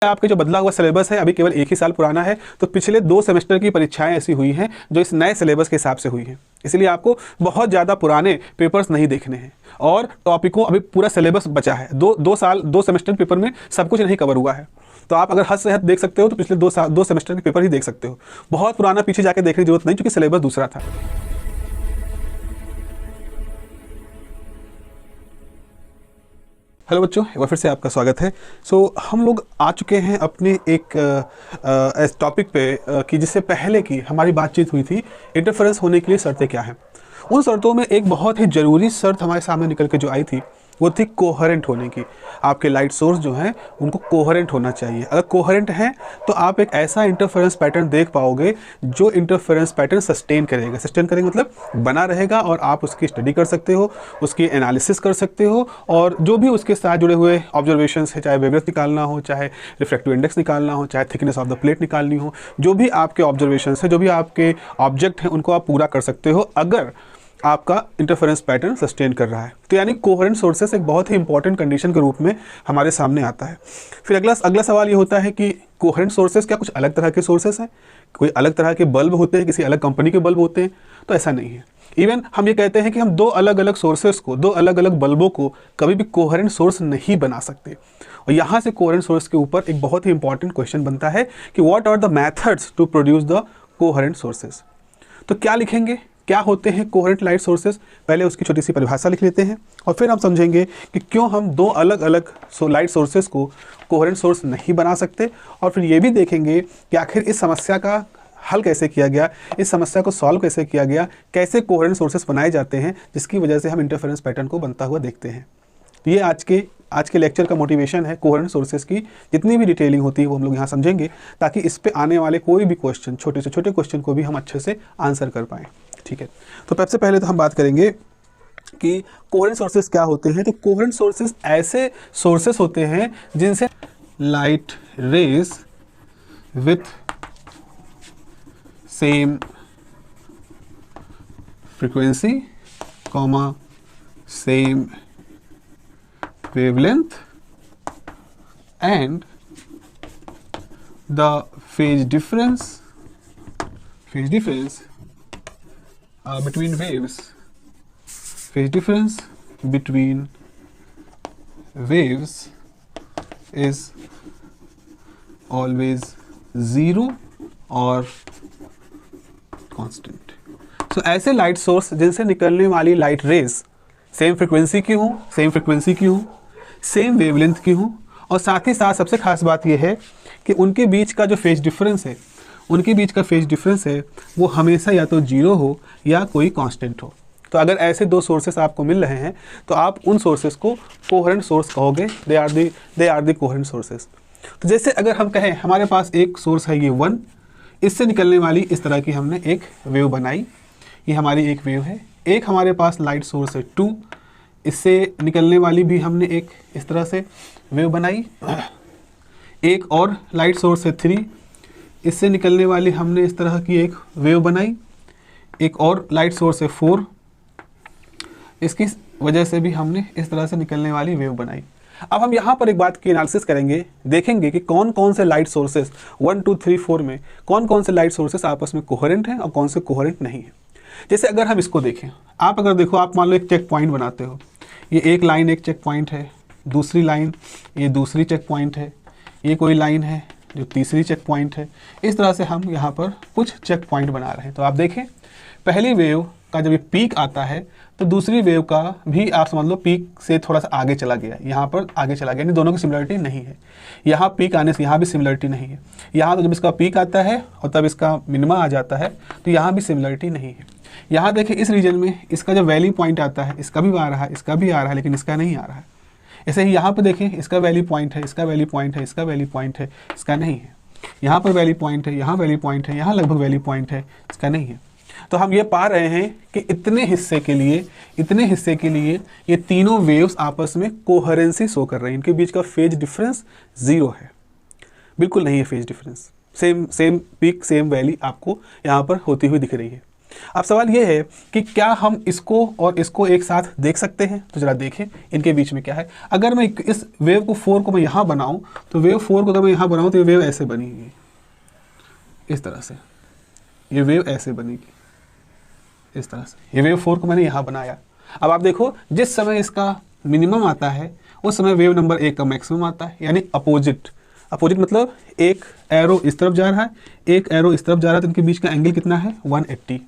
आपके जो बदला हुआ सिलेबस है अभी केवल 1 ही साल पुराना है, तो पिछले 2 सेमेस्टर की परीक्षाएं ऐसी हुई हैं जो इस नए सिलेबस के हिसाब से हुई हैं। इसलिए आपको बहुत ज़्यादा पुराने पेपर्स नहीं देखने हैं और टॉपिकों अभी पूरा सिलेबस बचा है। दो सेमेस्टर पेपर में सब कुछ नहीं कवर हुआ है। तो आप अगर हद से हद देख सकते हो तो पिछले 2 सेमेस्टर के पेपर ही देख सकते हो। बहुत पुराना पीछे जाके देखने की जरूरत नहीं, क्योंकि सिलेबस दूसरा था। हेलो बच्चों, एक बार फिर से आपका स्वागत है। हम लोग आ चुके हैं अपने एक टॉपिक पे कि जिससे पहले की हमारी बातचीत हुई थी, इंटरफेरेंस होने के लिए शर्तें क्या हैं। उन शर्तों में एक बहुत ही ज़रूरी शर्त हमारे सामने निकल के जो आई थी वो थी कोहेरेंट होने की। आपके लाइट सोर्स जो हैं उनको कोहेरेंट होना चाहिए। अगर कोहेरेंट हैं तो आप एक ऐसा इंटरफेरेंस पैटर्न देख पाओगे जो इंटरफेरेंस पैटर्न सस्टेन करेगा। सस्टेन करेंगे मतलब बना रहेगा और आप उसकी स्टडी कर सकते हो, उसकी एनालिसिस कर सकते हो, और जो भी उसके साथ जुड़े हुए ऑब्जर्वेशंस है, चाहे वेवलेंथ निकालना हो, चाहे रिफ्रैक्टिव इंडेक्स निकालना हो, चाहे थिकनेस ऑफ द प्लेट निकालनी हो, जो भी आपके ऑब्जर्वेशंस है, जो भी आपके ऑब्जेक्ट हैं, उनको आप पूरा कर सकते हो अगर आपका इंटरफेरेंस पैटर्न सस्टेन कर रहा है। तो यानी कोहेरेंट सोर्सेस एक बहुत ही इंपॉर्टेंट कंडीशन के रूप में हमारे सामने आता है। फिर अगला सवाल ये होता है कि कोहेरेंट सोर्सेस क्या कुछ अलग तरह के सोर्सेस हैं? कोई अलग तरह के बल्ब होते हैं, किसी अलग कंपनी के बल्ब होते हैं? तो ऐसा नहीं है। इवन हम ये कहते हैं कि हम 2 अलग अलग सोर्सेस को, 2 अलग अलग बल्बों को कभी भी कोहेरेंट सोर्स नहीं बना सकते। और यहाँ से कोहेरेंट सोर्स के ऊपर एक बहुत ही इंपॉर्टेंट क्वेश्चन बनता है कि what are the methods to produce the coherent sources. तो क्या लिखेंगे, क्या होते हैं कोहेरेंट लाइट सोर्सेस? पहले उसकी छोटी सी परिभाषा लिख लेते हैं और फिर हम समझेंगे कि क्यों हम 2 अलग अलग लाइट सोर्सेस को कोहेरेंट सोर्स नहीं बना सकते, और फिर ये भी देखेंगे कि आखिर इस समस्या का हल कैसे किया गया, इस समस्या को सॉल्व कैसे किया गया, कैसे कोहेरेंट सोर्सेस बनाए जाते हैं जिसकी वजह से हम इंटरफेरेंस पैटर्न को बनता हुआ देखते हैं। ये आज के लेक्चर का मोटिवेशन है। कोहेरेंट सोर्सेस की जितनी भी डिटेलिंग होती है वो हम लोग यहाँ समझेंगे, ताकि इस पे आने वाले कोई भी क्वेश्चन, छोटे से छोटे क्वेश्चन को भी हम अच्छे से आंसर कर पाएँ। ठीक है, तो सबसे पहले तो हम बात करेंगे कि कोहेरेंट सोर्सेस क्या होते हैं। तो कोहेरेंट सोर्सेस ऐसे सोर्सेस होते हैं जिनसे light rays with same frequency comma same wavelength and the phase difference between waves, phase difference between waves is always 0 और constant। so ऐसे लाइट सोर्स जिनसे निकलने वाली लाइट रेज सेम फ्रीक्वेंसी की हो, सेम वेवलेंथ की हो, और साथ ही साथ सबसे खास बात यह है कि उनके बीच का जो फेज डिफरेंस है, वो हमेशा या तो 0 हो या कोई कांस्टेंट हो। तो अगर ऐसे 2 सोर्सेस आपको मिल रहे हैं तो आप उन सोर्सेस को कोहेरेंट सोर्स कहोगे। They are the coherent sources. तो जैसे अगर हम कहें हमारे पास एक सोर्स है ये 1, इससे निकलने वाली इस तरह की हमने एक वेव बनाई, ये हमारी एक वेव है। एक हमारे पास लाइट सोर्स है 2, इससे निकलने वाली भी हमने एक इस तरह से वेव बनाई। एक और लाइट सोर्स है 3, इससे निकलने वाली हमने इस तरह की एक वेव बनाई। एक और लाइट सोर्स है 4, इसकी वजह से भी हमने इस तरह से निकलने वाली वेव बनाई। अब हम यहाँ पर एक बात की एनालिसिस करेंगे, देखेंगे कि कौन कौन से लाइट सोर्सेस 1, 2, 3, 4 में कौन कौन से लाइट सोर्सेस आपस में कोहेरेंट हैं और कौन से कोहेरेंट नहीं है। जैसे अगर हम इसको देखें, आप अगर देखो, आप मान लो एक चेक पॉइंट बनाते हो, ये एक लाइन एक चेक पॉइंट है, दूसरी लाइन ये दूसरी चेक पॉइंट है, ये कोई लाइन है जो तीसरी चेक पॉइंट है। इस तरह से हम यहाँ पर कुछ चेक पॉइंट बना रहे हैं। तो आप देखें, पहली वेव का जब ये पीक आता है तो दूसरी वेव का भी आप समझ लो पीक से थोड़ा सा आगे चला गया, यहाँ पर आगे चला गया, यानी दोनों की सिमिलरिटी नहीं है। यहाँ पीक आने से यहाँ भी सिमिलरिटी नहीं है। यहाँ तो जब इसका पीक आता है और तब इसका मिनिमा आ जाता है तो यहाँ भी सिमिलरिटी नहीं है। यहाँ देखिए, इस रीजन में इसका जब वैल्यू पॉइंट आता है, इसका भी आ रहा है, इसका भी आ रहा है, लेकिन इसका नहीं आ रहा है। ऐसे ही यहाँ पर देखिए, इसका वैल्यू पॉइंट है, इसका वैल्यू पॉइंट है, इसका वैल्यू पॉइंट है, इसका नहीं है। यहाँ पर वैल्यू पॉइंट है, यहाँ वैल्यू पॉइंट है, यहाँ लगभग वैल्यू पॉइंट है, इसका नहीं है। तो हम ये पा रहे हैं कि इतने हिस्से के लिए ये तीनों वेव्स आपस में कोहेरेंसी शो कर रही हैं। इनके बीच का फेज डिफरेंस 0 है, बिल्कुल नहीं है phase difference. Same peak same value आपको यहाँ पर होती हुई दिख रही है। अब सवाल ये है कि क्या हम इसको और इसको एक साथ देख सकते हैं? तो जरा देखें इनके बीच में क्या है। अगर मैं इस वेव को 4 को मैं यहाँ बनाऊं, तो वेव 4 को अगर मैं यहाँ बनाऊं तो ये वेव ऐसे बनेगी, इस तरह से ये वेव ऐसे बनेगी, इस तरह से। ये वेव 4 को मैंने यहाँ बनाया। अब आप देखो, जिस समय इसका मिनिमम आता है उस समय वेव नंबर 1 का मैक्सिमम आता है, यानी अपोजिट। अपोजिट मतलब एक एरो इस तरफ जा रहा है, एक एरो इस तरफ जा रहा है, तो इनके बीच का एंगल कितना है? 180।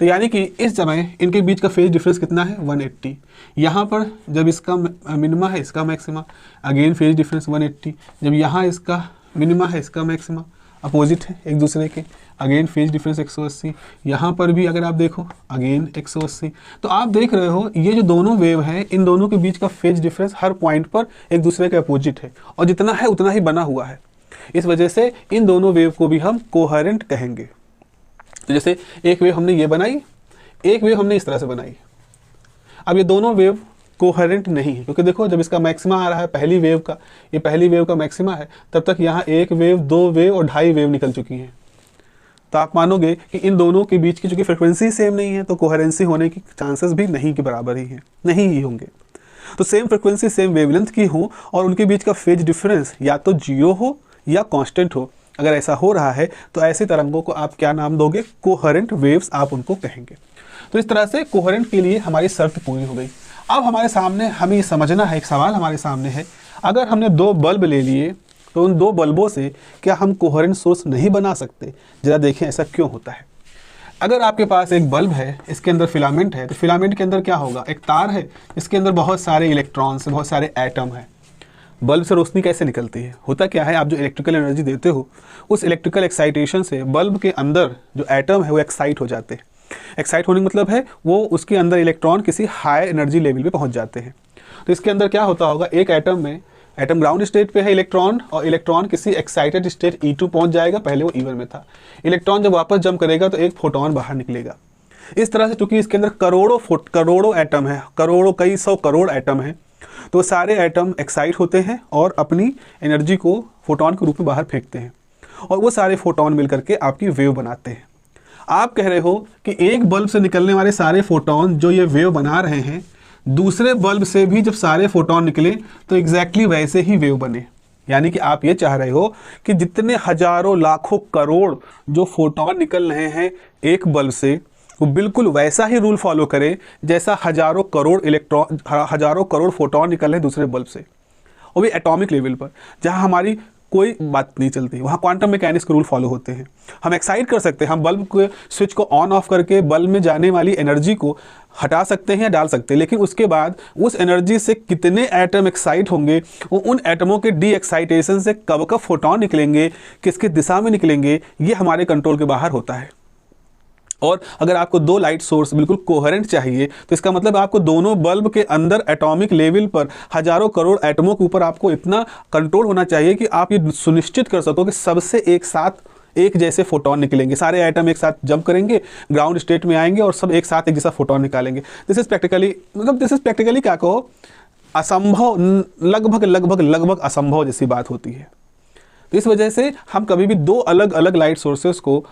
तो यानी कि इस समय इनके बीच का फेज डिफरेंस कितना है? 180। यहाँ पर जब इसका मिनिमा है, इसका मैक्सिमा, अगेन फेज डिफरेंस 180। जब यहाँ इसका मिनिमा है, इसका मैक्सिमा, अपोजिट है एक दूसरे के, अगेन फेज डिफरेंस 180। यहाँ पर भी अगर आप देखो अगेन 180। तो आप देख रहे हो ये जो दोनों वेव हैं, इन दोनों के बीच का फेज डिफरेंस हर पॉइंट पर एक दूसरे के अपोजिट है, और जितना है उतना ही बना हुआ है। इस वजह से इन दोनों वेव को भी हम कोहेरेंट कहेंगे। तो जैसे एक वेव हमने ये बनाई, एक वेव हमने इस तरह से बनाई। अब ये दोनों वेव कोहेरेंट नहीं है, क्योंकि देखो जब इसका मैक्सिमा आ रहा है पहली वेव का, ये पहली वेव का मैक्सिमा है, तब तक यहाँ एक वेव, दो वेव और ढाई वेव निकल चुकी हैं। तो आप मानोगे कि इन दोनों के बीच की चूंकि फ्रिक्वेंसी सेम नहीं है, तो कोहेरेंसी होने की चांसेस भी नहीं के बराबर ही हैं, नहीं ही होंगे। तो सेम फ्रिक्वेंसी सेम वेवलेंथ की हो और उनके बीच का फेज डिफरेंस या तो 0 हो या कांस्टेंट हो, अगर ऐसा हो रहा है तो ऐसे तरंगों को आप क्या नाम दोगे? कोहेरेंट वेव्स आप उनको कहेंगे। तो इस तरह से कोहेरेंट के लिए हमारी शर्त पूरी हो गई। अब हमारे सामने हमें ये समझना है, एक सवाल हमारे सामने है, अगर हमने 2 बल्ब ले लिए तो उन 2 बल्बों से क्या हम कोहेरेंट सोर्स नहीं बना सकते? जरा देखें ऐसा क्यों होता है। अगर आपके पास एक बल्ब है, इसके अंदर फिलामेंट है, तो फिलामेंट के अंदर क्या होगा? एक तार है, इसके अंदर बहुत सारे इलेक्ट्रॉन्स, बहुत सारे एटम हैं। बल्ब से रोशनी कैसे निकलती है? होता क्या है, आप जो इलेक्ट्रिकल एनर्जी देते हो उस इलेक्ट्रिकल एक्साइटेशन से बल्ब के अंदर जो एटम है वो एक्साइट हो जाते हैं। एक्साइट होने का मतलब है वो उसके अंदर इलेक्ट्रॉन किसी हाई एनर्जी लेवल पे पहुंच जाते हैं। तो इसके अंदर क्या होता होगा, एक एटम में, एटम ग्राउंड स्टेट पे है इलेक्ट्रॉन, और इलेक्ट्रॉन किसी एक्साइटेड स्टेट E2 पहुंच जाएगा, पहले वो E1 में था। इलेक्ट्रॉन जब वापस जंप करेगा तो एक फोटोन बाहर निकलेगा। इस तरह से चूंकि इसके अंदर करोड़ों एटम है, करोड़ों, कई 100 करोड़ एटम है, तो सारे एटम एक्साइट होते हैं और अपनी एनर्जी को फोटोन के रूप में बाहर फेंकते हैं, और वो सारे फोटोन मिलकर के आपकी वेव बनाते हैं। आप कह रहे हो कि एक बल्ब से निकलने वाले सारे फोटोन जो ये वेव बना रहे हैं, दूसरे बल्ब से भी जब सारे फोटोन निकले तो एग्जैक्टली वैसे ही वेव बने। यानी कि आप ये चाह रहे हो कि जितने हजारों लाखों करोड़ जो फोटोन निकल रहे हैं एक बल्ब से, वो बिल्कुल वैसा ही रूल फॉलो करे जैसा हजारों करोड़ फोटोन निकल रहे हैं दूसरे बल्ब से, वो भी एटॉमिक लेवल पर, जहां हमारी कोई बात नहीं चलती, वहाँ क्वांटम मैकेनिक्स के रूल फॉलो होते हैं। हम एक्साइट कर सकते हैं, हम बल्ब के स्विच को ऑन ऑफ करके बल्ब में जाने वाली एनर्जी को हटा सकते हैं या डाल सकते हैं, लेकिन उसके बाद उस एनर्जी से कितने एटम एक्साइट होंगे, वो उन एटमों के डी एक्साइटेशन से कब कब फोटोन निकलेंगे, किसकी दिशा में निकलेंगे, ये हमारे कंट्रोल के बाहर होता है। और अगर आपको 2 लाइट सोर्स बिल्कुल कोहेरेंट चाहिए, तो इसका मतलब आपको दोनों बल्ब के अंदर एटॉमिक लेवल पर हजारों करोड़ एटमों के ऊपर आपको इतना कंट्रोल होना चाहिए कि आप ये सुनिश्चित कर सको कि सबसे एक साथ एक जैसे फोटोन निकलेंगे, सारे एटम एक साथ जंप करेंगे, ग्राउंड स्टेट में आएंगे और सब एक साथ एक जैसा फोटोन निकालेंगे। दिस इज प्रैक्टिकली क्या कहो, असंभव, लगभग असंभव जैसी बात होती है। तो इस वजह से हम कभी भी 2 अलग अलग लाइट सोर्सेस को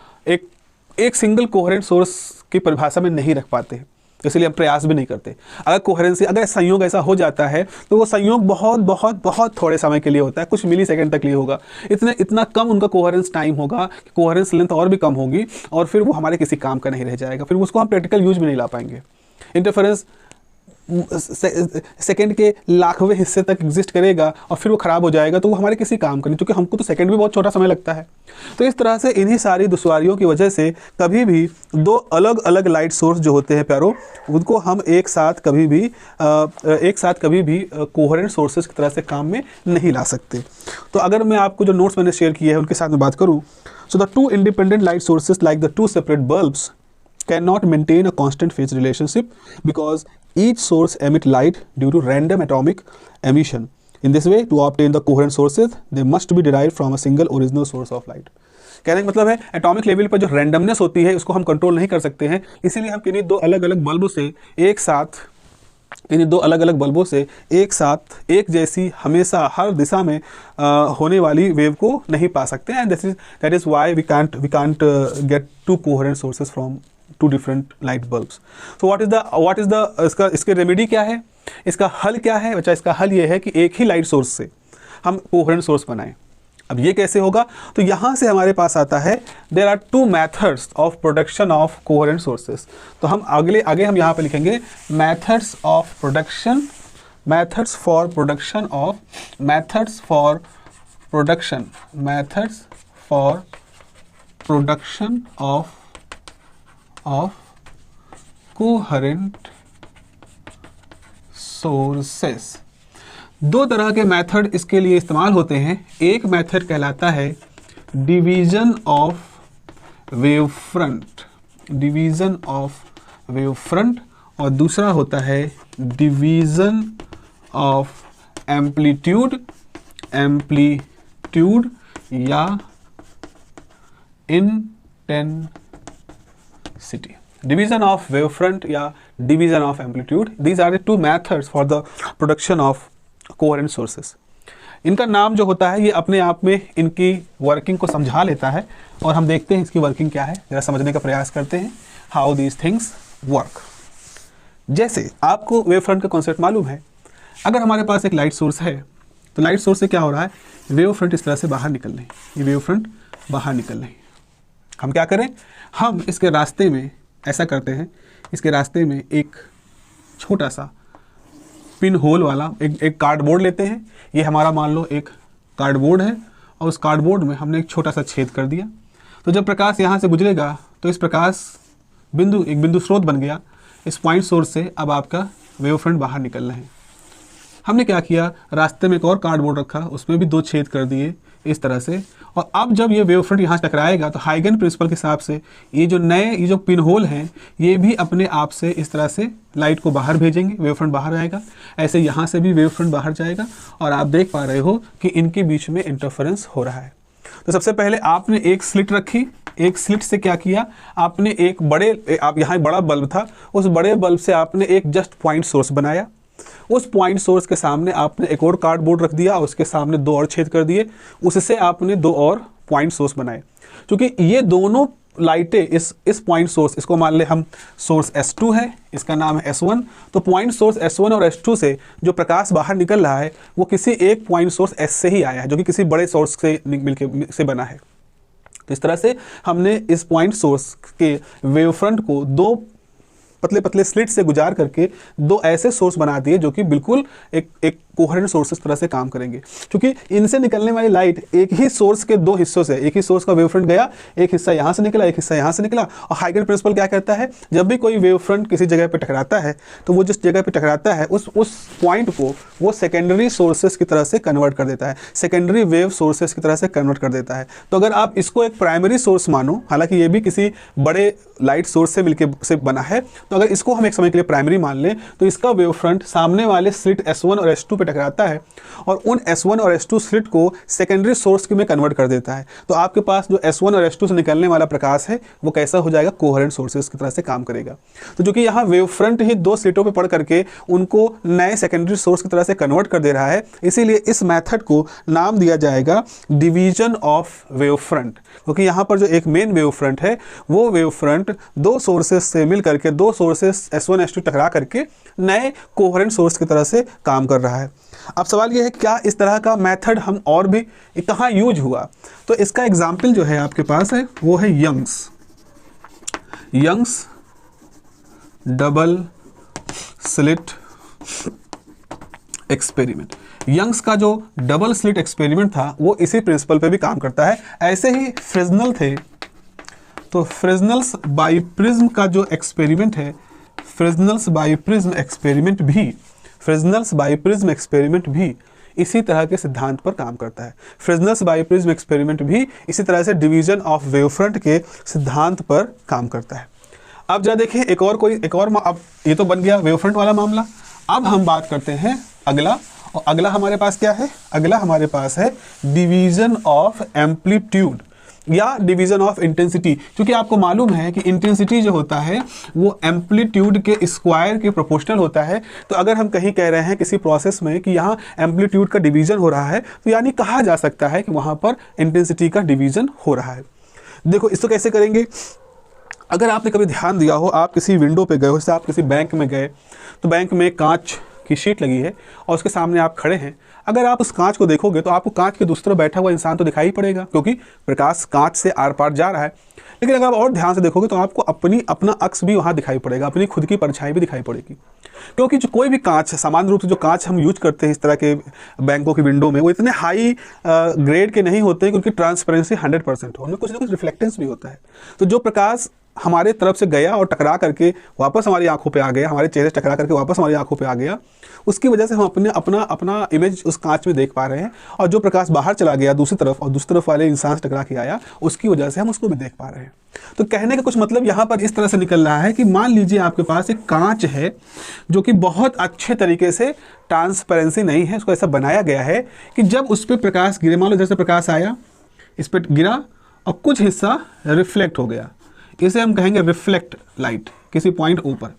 एक सिंगल कोहेरेंट सोर्स की परिभाषा में नहीं रख पाते, इसलिए हम प्रयास भी नहीं करते। अगर संयोग ऐसा हो जाता है तो वो संयोग बहुत थोड़े समय के लिए होता है, कुछ मिली सेकेंड तक लिए होगा, इतना कम उनका कोहेरेंस टाइम होगा, कोहेरेंस लेंथ और भी कम होगी, और फिर वो हमारे किसी काम का नहीं रह जाएगा, फिर उसको हम प्रैक्टिकल यूज में नहीं ला पाएंगे। इंटरफेरेंस सेकंड के लाखवें हिस्से तक एग्जिस्ट करेगा और फिर वो खराब हो जाएगा, तो वो हमारे किसी काम का नहीं, क्योंकि हमको तो सेकंड भी बहुत छोटा समय लगता है। तो इस तरह से इन्हीं सारी दुश्वारियों की वजह से कभी भी 2 अलग अलग लाइट सोर्स जो होते हैं प्यारो, उनको हम एक साथ कभी भी कोहेरेंट सोर्सेज की तरह से काम में नहीं ला सकते। तो अगर मैं आपको जो नोट्स मैंने शेयर किए हैं उनके साथ में बात करूँ, so the 2 independent light sources like the 2 separate bulbs cannot maintain a constant phase relationship because each source emit light due to random atomic emission. In this way, to obtain the coherent sources, they must be derived from a single original source of light. कहने का मतलब है atomic level पर जो randomness होती है उसको हम कंट्रोल नहीं कर सकते हैं, इसीलिए हम किन्हीं 2 अलग अलग बल्बों से एक साथ एक जैसी हमेशा हर दिशा में होने वाली वेव को नहीं पा सकते हैं। And that is why we can't get 2 coherent sources from two different light bulbs. तो व्हाट इज द इसके रेमेडी क्या है, इसका हल क्या है बच्चा? इसका हल ये है कि एक ही लाइट सोर्स से हम कोहेरेंट सोर्स बनाएं। अब ये कैसे होगा? तो यहाँ से हमारे पास आता है there are two methods of production of coherent sources. तो हम आगे हम यहाँ पे लिखेंगे methods of production, methods for production of coherent sources. दो तरह के मेथड इसके लिए इस्तेमाल होते हैं। एक मेथड कहलाता है डिवीजन ऑफ वेव फ्रंट, और दूसरा होता है डिवीजन ऑफ एम्पलीट्यूड या intensity. Division of wave front या division of amplitude, these are the two methods for the production of coherent sources. इनका नाम जो होता है ये अपने आप में इनकी वर्किंग को समझा लेता है, और हम देखते हैं इसकी वर्किंग क्या है, जरा समझने का प्रयास करते हैं हाउ दीज थिंग्स वर्क। जैसे आपको वेव फ्रंट का कॉन्सेप्ट मालूम है, अगर हमारे पास एक लाइट सोर्स है तो लाइट सोर्स से क्या हो रहा है, वेव फ्रंट इस तरह से बाहर निकल रहे हैं, ये वेव फ्रंट बाहर निकल रहे हैं। हम क्या करें, हम इसके रास्ते में ऐसा करते हैं, इसके रास्ते में एक छोटा सा पिन होल वाला एक कार्डबोर्ड लेते हैं। ये हमारा मान लो एक कार्डबोर्ड है, और उस कार्डबोर्ड में हमने एक छोटा सा छेद कर दिया। तो जब प्रकाश यहाँ से गुजरेगा तो इस प्रकाश एक बिंदु स्रोत बन गया। इस पॉइंट सोर्स से अब आपका वेव फ्रंट बाहर निकल रहे हैं। हमने क्या किया, रास्ते में एक और कार्डबोर्ड रखा, उसमें भी दो छेद कर दिए इस तरह से। और अब जब ये वेव फ्रंट यहाँ से टकराएगा तो हाइगन प्रिंसिपल के हिसाब से ये जो पिन होल हैं ये भी अपने आप से इस तरह से लाइट को बाहर भेजेंगे, वेव फ्रंट बाहर आएगा। ऐसे यहाँ से भी वेव फ्रंट बाहर जाएगा, और आप देख पा रहे हो कि इनके बीच में इंटरफेरेंस हो रहा है। तो सबसे पहले आपने एक स्लिट रखी, एक स्लिट से क्या किया, आपने आप यहाँ बड़ा बल्ब था, उस बड़े बल्ब से आपने एक जस्ट पॉइंट सोर्स बनाया। उस पॉइंट सोर्स के सामने आपने एक और कार्डबोर्ड रख दिया, उसके सामने दो और छेद कर दिए, उससे आपने दो और पॉइंट सोर्स बनाए। क्योंकि ये दोनों लाइटें इस पॉइंट सोर्स, इसको मान ले हम सोर्स S2 है, इसका नाम है S1। तो पॉइंट सोर्स S1 और S2 से जो प्रकाश बाहर निकल रहा है वो किसी एक पॉइंट सोर्स S से ही आया है, जो कि किसी बड़े सोर्स से मिलके से बना है। तो इस तरह से हमने इस पॉइंट सोर्स के वेव फ्रंट को दो पतले पतले स्लिट से गुजार करके दो ऐसे सोर्स बना दिए जो कि बिल्कुल एक कोहेरेंट सोर्स इस तरह से काम करेंगे। क्योंकि इनसे निकलने वाली लाइट एक ही सोर्स के दो हिस्सों से, एक ही सोर्स का वेव फ्रंट गया, एक हिस्सा यहाँ से निकला, एक हिस्सा यहाँ से निकला। और हाइगन प्रिंसिपल क्या कहता है, जब भी कोई वेव फ्रंट किसी जगह पर टकराता है तो वो जिस जगह पर टकराता है उस पॉइंट को वो सेकेंडरी सोर्सेस की तरह से कन्वर्ट कर देता है, सेकेंडरी वेव सोर्सेस की तरह से कन्वर्ट कर देता है। तो अगर आप इसको एक प्राइमरी सोर्स मानो, हालांकि ये भी किसी बड़े लाइट सोर्स से मिलकर से बना है, तो अगर इसको हम एक समय के लिए प्राइमरी मान लें तो इसका वेव फ्रंट सामने वाले स्लिट S1 और S2 पे टकराता है और उन S1 और S2 स्लिट को सेकेंडरी सोर्स में कन्वर्ट कर देता है। तो आपके पास जो S1 और S2 से निकलने वाला प्रकाश है वो कैसा हो जाएगा, कोहेरेंट सोर्सेस की तरह से काम करेगा। तो जो कि यहाँ वेव फ्रंट ही दो स्लिटों पे पड़ करके उनको नए सेकेंडरी सोर्स की तरह से कन्वर्ट कर दे रहा है, इसीलिए इस मेथड को नाम दिया जाएगा डिवीजन ऑफ वेव फ्रंट। क्योंकि यहाँ पर जो एक मेन वेव फ्रंट है वो वेव फ्रंट दो सोर्सेस से मिल करके, दो सोर्सेस S1 S2 टकरा करके नए कोहेरेंट सोर्स की तरह से काम कर रहा है। अब सवाल यह है क्या इस तरह का मेथड हम और भी कहाँ यूज हुआ, तो इसका एग्जाम्पल जो है आपके पास है वो है Young's double slit experiment. Young's का जो डबल स्लिट एक्सपेरिमेंट था वो इसी प्रिंसिपल पे भी काम करता है। ऐसे ही फ्रेस्नेल थे, तो फ्रेस्नेल्स बाइप्रिज्म का जो एक्सपेरिमेंट है, फ्रेस्नेल्स बाइप्रिज्म एक्सपेरिमेंट भी इसी तरह के सिद्धांत पर काम करता है। फ्रेस्नेल्स बाइप्रिज्म एक्सपेरिमेंट भी इसी तरह से डिवीजन ऑफ वेव फ्रंट के सिद्धांत पर काम करता है। अब जरा देखिए एक और अब ये तो बन गया वेव फ्रंट वाला मामला। अब हम बात करते हैं अगला, और अगला हमारे पास क्या है, अगला हमारे पास है डिवीजन ऑफ एम्पलीट्यूड या डिवीजन ऑफ इंटेंसिटी। क्योंकि आपको मालूम है कि इंटेंसिटी जो होता है वो एम्पलीट्यूड के स्क्वायर के प्रोपोर्शनल होता है। तो अगर हम कहीं कह रहे हैं किसी प्रोसेस में कि यहाँ एम्पलीट्यूड का डिवीजन हो रहा है, तो यानी कहा जा सकता है कि वहाँ पर इंटेंसिटी का डिवीजन हो रहा है। देखो इसको कैसे करेंगे, अगर आपने कभी ध्यान दिया हो, आप किसी विंडो पे गए हो, जैसे आप किसी बैंक में गए, तो बैंक में कांच की शीट लगी है और उसके सामने आप खड़े हैं। अगर आप उस कांच को देखोगे तो आपको कांच के दूसरी तरफ बैठा हुआ इंसान तो दिखाई ही पड़ेगा, क्योंकि प्रकाश कांच से आर पार जा रहा है। लेकिन अगर आप और ध्यान से देखोगे तो आपको अपना अक्स भी वहाँ दिखाई पड़ेगा, अपनी खुद की परछाई भी दिखाई पड़ेगी। क्योंकि जो कोई भी कांच, सामान्य रूप से जो कांच हम यूज करते हैं इस तरह के बैंकों की विंडो में, वो इतने हाई ग्रेड के नहीं होते क्योंकि ट्रांसपेरेंसी 100% हो, उनमें कुछ ना कुछ रिफ्लेक्टेंस भी होता है। तो जो प्रकाश हमारे तरफ से गया और टकरा करके वापस हमारी आंखों पे आ गया, हमारे चेहरे से टकरा करके वापस हमारी आंखों पे आ गया, उसकी वजह से हम अपना इमेज उस कांच में देख पा रहे हैं। और जो प्रकाश बाहर चला गया दूसरी तरफ और दूसरी तरफ वाले इंसान से टकरा के आया, उसकी वजह से हम उसको भी देख पा रहे हैं। तो कहने का कुछ मतलब यहाँ पर इस तरह से निकल रहा है कि मान लीजिए आपके पास एक कांच है जो कि बहुत अच्छे तरीके से ट्रांसपेरेंसी नहीं है, उसको ऐसा बनाया गया है कि जब उस पर प्रकाश गिरे, मान लो इधर से प्रकाश आया, इस पर गिरा और कुछ हिस्सा रिफ्लेक्ट हो गया, इसे हम कहेंगे रिफ्लेक्ट लाइट किसी पॉइंट ऊपर।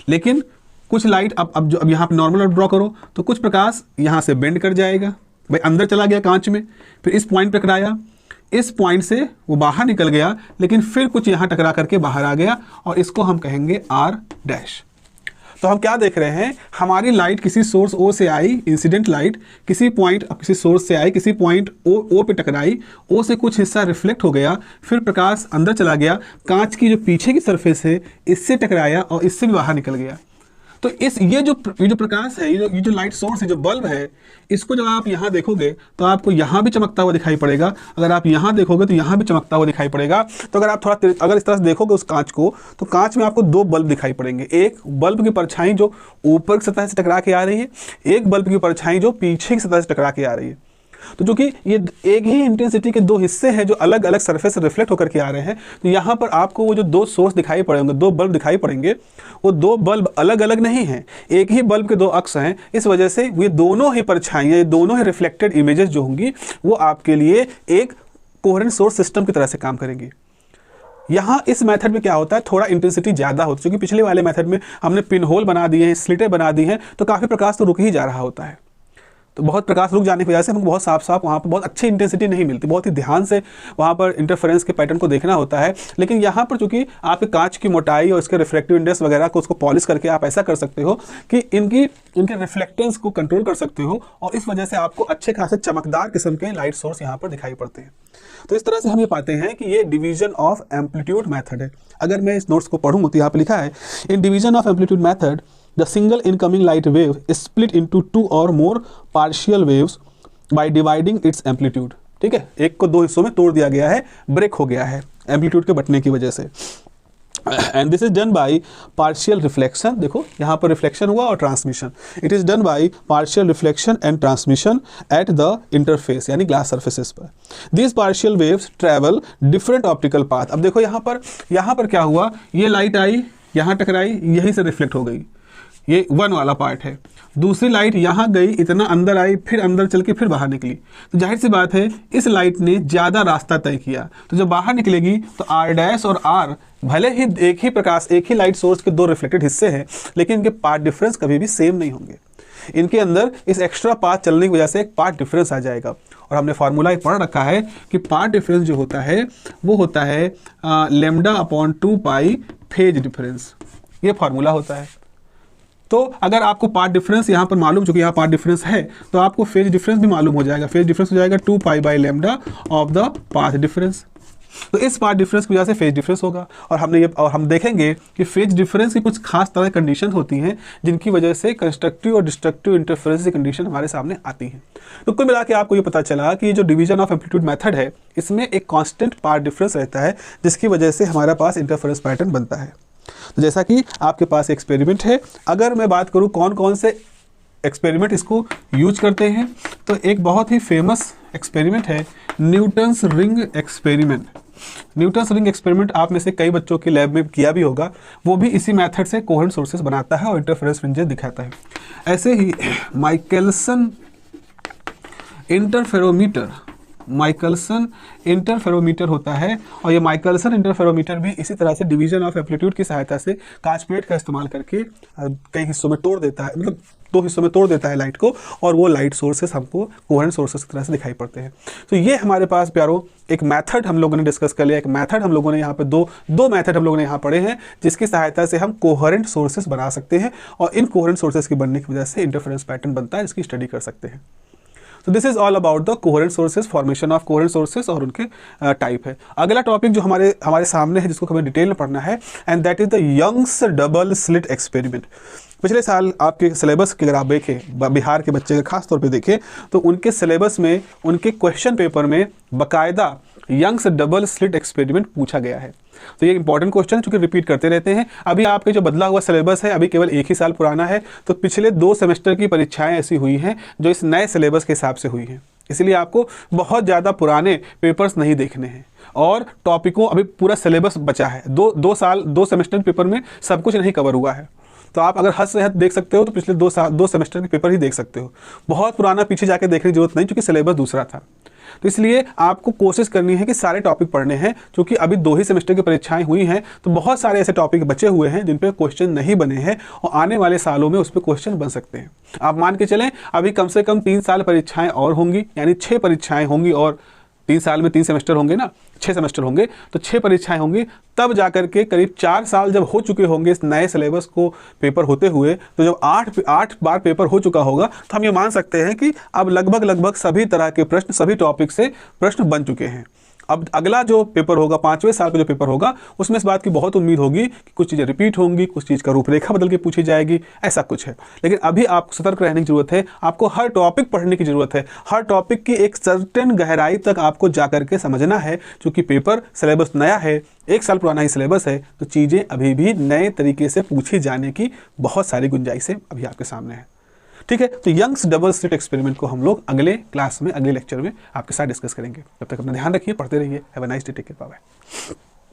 लेकिन कुछ लाइट अब यहाँ पे नॉर्मल ड्रॉ करो तो कुछ प्रकाश यहाँ से बेंड कर जाएगा, भाई अंदर चला गया कांच में, फिर इस पॉइंट पे टकराया, इस पॉइंट से वो बाहर निकल गया, लेकिन फिर कुछ यहाँ टकरा करके बाहर आ गया और इसको हम कहेंगे R डैश। तो हम क्या देख रहे हैं, हमारी लाइट किसी सोर्स O से आई, इंसिडेंट लाइट किसी पॉइंट, किसी सोर्स से आई, किसी पॉइंट O पे टकराई, O से कुछ हिस्सा रिफ्लेक्ट हो गया, फिर प्रकाश अंदर चला गया, कांच की जो पीछे की सरफेस है इससे टकराया और इससे भी बाहर निकल गया। तो ये जो प्रकाश है, ये जो लाइट सोर्स है, जो बल्ब है, इसको जब आप यहाँ देखोगे तो आपको यहाँ भी चमकता हुआ दिखाई पड़ेगा, अगर आप यहाँ देखोगे तो यहाँ भी चमकता हुआ दिखाई पड़ेगा। तो अगर आप अगर इस तरह से देखोगे उस कांच को, तो कांच में आपको दो बल्ब दिखाई पड़ेंगे, एक बल्ब की परछाई जो ऊपर की सतह से टकरा के आ रही है, एक बल्ब की परछाई जो पीछे की सतह से टकरा के आ रही है। तो चूंकि ये एक ही इंटेंसिटी के दो हिस्से हैं जो अलग अलग सरफेस से रिफ्लेक्ट होकर के आ रहे हैं, तो यहाँ पर आपको वो जो दो सोर्स दिखाई पड़ेंगे, दो बल्ब दिखाई पड़ेंगे, वो दो बल्ब अलग अलग नहीं हैं, एक ही बल्ब के दो अक्ष हैं। इस वजह से ये दोनों ही परछाइयाँ, ये दोनों ही रिफ्लेक्टेड इमेजेस जो होंगी वो आपके लिए एक कोहेरेंट सोर्स सिस्टम की तरह से काम करेंगी। यहाँ इस मेथड में क्या होता है, थोड़ा इंटेंसिटी ज़्यादा होती है, क्योंकि पिछले वाले मेथड में हमने पिन होल बना दिए हैं, स्लिटें बना दी हैं, तो काफ़ी प्रकाश तो रुक ही जा रहा होता है। तो बहुत प्रकाश रुक जाने की वजह से हमको बहुत साफ वहाँ पर बहुत अच्छी इंटेंसिटी नहीं मिलती, बहुत ही ध्यान से वहाँ पर इंटरफेरेंस के पैटर्न को देखना होता है। लेकिन यहाँ पर चूंकि आपके कांच की मोटाई और इसके रिफ्लेक्टिव इंडेक्स वगैरह को उसको पॉलिश करके आप ऐसा कर सकते हो कि इनके रिफ्लेक्टेंस को कंट्रोल कर सकते हो, और इस वजह से आपको अच्छे खासे चमकदार किस्म के लाइट सोर्स यहाँ पर दिखाई पड़ते हैं। तो इस तरह से हम ये पाते हैं कि ये डिवीजन ऑफ एम्पलीट्यूड मेथड है। अगर मैं इस नोट्स को पढ़ूँ तो यहाँ पर लिखा है, in division of amplitude method the single incoming light wave is split into two or more partial waves by dividing its amplitude। ठीक है, एक को दो हिस्सों में तोड़ दिया गया है, ब्रेक हो गया है एम्पलीट्यूड के बटने की वजह से। And this is done by partial reflection. देखो यहाँ पर रिफ्लेक्शन हुआ और transmission. It is done by partial reflection and transmission at the interface, यानी ग्लास सर्फेसेस पर। This partial waves travel different optical path. अब देखो यहाँ पर क्या हुआ, ये लाइट आई, यहाँ टकराई, यहीं से रिफ्लेक्ट हो गई, ये वन वाला पार्ट है। दूसरी लाइट यहाँ गई, इतना अंदर आई, फिर अंदर चल के फिर बाहर निकली, तो जाहिर सी बात है इस लाइट ने ज़्यादा रास्ता तय किया। तो जब बाहर निकलेगी तो R डैश और R भले ही एक ही प्रकाश, एक ही लाइट सोर्स के दो रिफ्लेक्टेड हिस्से हैं, लेकिन इनके पाथ डिफरेंस कभी भी सेम नहीं होंगे। इनके अंदर इस एक्स्ट्रा पाथ चलने की वजह से एक पाथ डिफरेंस आ जाएगा। और हमने फार्मूला पढ़ रखा है कि पाथ डिफरेंस जो होता है वो होता है λ/2π फेज डिफरेंस, ये फार्मूला होता है। तो अगर आपको पाथ डिफरेंस यहाँ पर मालूम, चूंकि यहाँ पाथ डिफरेंस है, तो आपको फेज डिफरेंस भी मालूम हो जाएगा। फेज डिफरेंस हो जाएगा 2π/λ ऑफ द पाथ डिफरेंस। तो इस पाथ डिफरेंस की वजह से फेज डिफरेंस होगा। और हम देखेंगे कि फेज डिफरेंस की कुछ खास तरह की कंडीशन होती हैं जिनकी वजह से कंस्ट्रक्टिव और डिस्ट्रक्टिव इंटरफेरेंस की कंडीशन हमारे सामने आती हैं। तो कुल मिला के आपको ये पता चला कि जो डिवीजन ऑफ एम्पलीट्यूड मेथड है, इसमें एक कांस्टेंट पाथ डिफरेंस रहता है, जिसकी वजह से हमारे पास इंटरफेरेंस पैटर्न बनता है। तो जैसा कि आपके पास एक्सपेरिमेंट है, अगर मैं बात करूं कौन कौन से एक्सपेरिमेंट इसको यूज करते हैं, तो एक बहुत ही फेमस एक्सपेरिमेंट है Newton's ring experiment. Newton's ring experiment आप में से कई बच्चों के लैब में किया भी होगा। वो भी इसी मेथड से कोहेरेंट सोर्सेस बनाता है और इंटरफेरेंस फ्रिंजेस दिखाता है। ऐसे ही माइकलसन इंटरफेरोमीटर होता है, और ये माइकलसन इंटरफेरोमीटर भी इसी तरह से डिवीजन ऑफ एम्पलीट्यूड की सहायता से कांच प्लेट का इस्तेमाल करके कई हिस्सों में तोड़ देता है, मतलब दो हिस्सों में तोड़ देता है लाइट को, और वो लाइट सोर्सेस हमको कोहेरेंट सोर्सेस की तरह से दिखाई पड़ते हैं। तो ये हमारे पास प्यारो एक मेथड हम लोगों ने डिस्कस कर लिया, एक मेथड हम लोगों ने यहाँ पे दो मेथड हम लोगों ने यहाँ पढ़े हैं, जिसकी सहायता से हम कोहेरेंट सोर्सेस बना सकते हैं और इन कोहेरेंट सोर्सेस के बनने की वजह से इंटरफेरेंस पैटर्न बनता है, इसकी स्टडी कर सकते हैं। तो this is all about the coherent sources, formation of coherent sources और उनके टाइप है। अगला टॉपिक जो हमारे सामने है, जिसको हमें डिटेल में पढ़ना है, and that is the Young's double slit experiment. पिछले साल आपके सिलेबस की अगर आप देखें, बिहार के बच्चे खास तौर पे देखें, तो उनके सिलेबस में, उनके क्वेश्चन पेपर में बाकायदा यंग्स डबल स्लिट एक्सपेरिमेंट पूछा गया है। तो ये इंपॉर्टेंट क्वेश्चन है, चूंकि रिपीट करते रहते हैं। अभी आपके जो बदला हुआ सिलेबस है, अभी केवल एक ही साल पुराना है, तो पिछले 2 सेमेस्टर की परीक्षाएं ऐसी हुई हैं जो इस नए सिलेबस के हिसाब से हुई हैं। इसलिए आपको बहुत ज़्यादा पुराने पेपर्स नहीं देखने हैं और टॉपिकों, अभी पूरा सिलेबस बचा है। 2 सेमेस्टर पेपर में सब कुछ नहीं कवर हुआ है। तो आप अगर हद से हद देख सकते हो तो पिछले 2 सेमेस्टर के पेपर ही देख सकते हो। बहुत पुराना पीछे जाके देखने की जरूरत नहीं, क्योंकि सिलेबस दूसरा था। तो इसलिए आपको कोशिश करनी है कि सारे टॉपिक पढ़ने हैं, क्योंकि अभी 2 ही सेमेस्टर की परीक्षाएं हुई हैं, तो बहुत सारे ऐसे टॉपिक बचे हुए हैं जिन पे क्वेश्चन नहीं बने हैं और आने वाले सालों में उस पर क्वेश्चन बन सकते हैं। आप मान के चलें अभी कम से कम 3 साल परीक्षाएं और होंगी, यानी 6 परीक्षाएं होंगी, और 3 साल में 3 सेमेस्टर होंगे ना, 6 सेमेस्टर होंगे, तो 6 परीक्षाएं होंगी। तब जाकर के करीब 4 साल जब हो चुके होंगे इस नए सिलेबस को पेपर होते हुए, तो जब 8 बार पेपर हो चुका होगा, तो हम ये मान सकते हैं कि अब लगभग सभी तरह के प्रश्न, सभी टॉपिक से प्रश्न बन चुके हैं। अब अगला जो पेपर होगा, 5वें साल का जो पेपर होगा, उसमें इस बात की बहुत उम्मीद होगी कि कुछ चीज़ें रिपीट होंगी, कुछ चीज़ का रूपरेखा बदल के पूछी जाएगी, ऐसा कुछ है। लेकिन अभी आपको सतर्क रहने की जरूरत है, आपको हर टॉपिक पढ़ने की जरूरत है, हर टॉपिक की एक सर्टेन गहराई तक आपको जा करके समझना है, क्योंकि पेपर सिलेबस नया है, 1 साल पुराना ही सिलेबस है, तो चीज़ें अभी भी नए तरीके से पूछी जाने की बहुत सारी गुंजाइशें अभी आपके सामने है। ठीक है, तो यंग्स डबल स्लिट एक्सपेरिमेंट को हम लोग अगले क्लास में, अगले लेक्चर में आपके साथ डिस्कस करेंगे। तब तक अपना ध्यान रखिए, पढ़ते रहिए। Have a nice day, take care, bye bye.